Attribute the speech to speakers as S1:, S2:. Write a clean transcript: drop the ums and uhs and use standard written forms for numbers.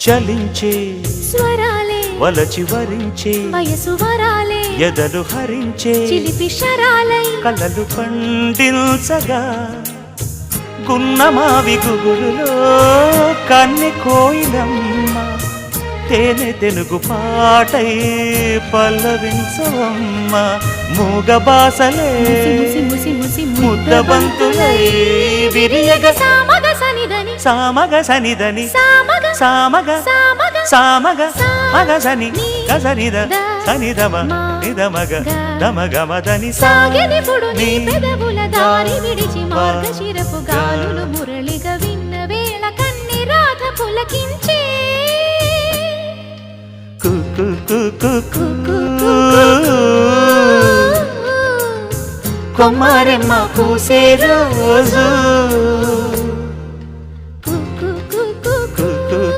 S1: చలించే
S2: స్వరాలే
S1: వలచి వరించే
S2: వయసు వరాలే
S1: ఎదలు హరించే
S2: చిలిపి శరాలై
S1: కలలు పండించగా గున్నమావి గుగురులో కన్నె కోయిలమ్మ తేనె తెనుగు పాటై పల్లవించవమ్మ మూగ బాసలే ముద్దబంతులై విరియగ
S2: సామగ సనిదని
S1: సామగ సనిదని
S2: సామగ
S1: సామగ
S2: సామగ
S1: సామగ మగసని గసనిద సనిదమ నిదమగ దమగమదని
S2: సాగెనిపుడు నీ పెదవుల దారి విడిచి మార్గశిరపు గాలులు మురళిగా విన్న వేళ కన్ని రాధ పులకించే
S1: కొమ్మరెమ్మ పూసే రోజు